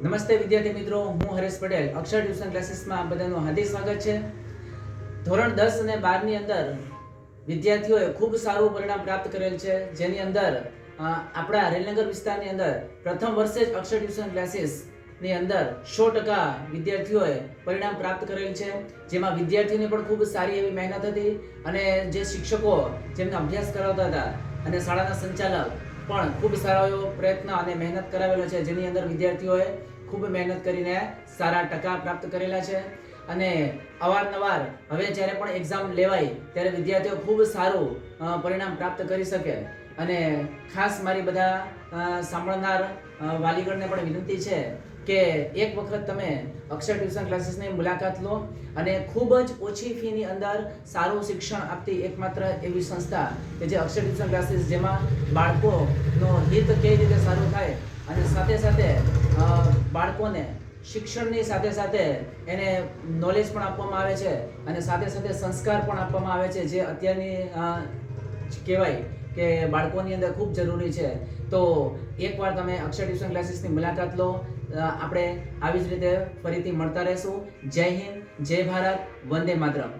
નમસ્તે વિદ્યાર્થી મિત્રો, હું હરેશ પટેલ અક્ષર ટ્યુશન ક્લાસીસમાં બધાનું હાર્દિક સ્વાગત છે. ધોરણ 10 અને 12 ની અંદર વિદ્યાર્થીઓએ ખૂબ સારું પરિણામ પ્રાપ્ત કરેલ છે, જેની અંદર આપણા રેલનગર વિસ્તારની અંદર પ્રથમ વર્ષે જ અક્ષર ટ્યુશન ક્લાસીસ ની અંદર 100% વિદ્યાર્થીઓએ પરિણામ પ્રાપ્ત કરેલ છે, જેમાં વિદ્યાર્થીઓને પણ ખૂબ સારી એવી મહેનત હતી અને જે શિક્ષકો જેમને અભ્યાસ કરાવતા હતા અને શાળાના સંચાલક પણ ખૂબ સારો એવો પ્રયત્ન અને મહેનત કરાવેલો છે, જેની અંદર વિદ્યાર્થીઓએ ખૂબ મહેનત કરીને સારા ટકા પ્રાપ્ત કરેલા છે. અને અવારનવાર હવે જ્યારે પણ એક્ઝામ લેવાય ત્યારે વિદ્યાર્થીઓ ખૂબ સારું પરિણામ પ્રાપ્ત કરી શકે. અને ખાસ મારી બધા સાંભળનાર વાલીગણને પણ વિનંતી છે કે એક વખત તમે અક્ષર ટ્યુશન ક્લાસીસની મુલાકાત લો અને ખૂબ જ ઓછી ફીની અંદર સારું શિક્ષણ આપતી એકમાત્ર એવી સંસ્થા કે જે અક્ષર ટ્યુશન ક્લાસીસ, જેમાં બાળકોનો હિત કેવી રીતે સારું થાય અને સાથે સાથે બાળકોને શિક્ષણની સાથે સાથે એને નોલેજ પણ આપવામાં આવે છે અને સાથે સાથે સંસ્કાર પણ આપવામાં આવે છે, જે અત્યારની કહેવાય કે બાળકોની અંદર ખૂબ જરૂરી છે. તો એકવાર તમે અક્ષર ટ્યુશન ક્લાસીસની મુલાકાત લો. આપણે આવી જ રીતે ફરીથી મળતા રહીશું. જય હિન્દ, જય ભારત, વંદે માતરમ.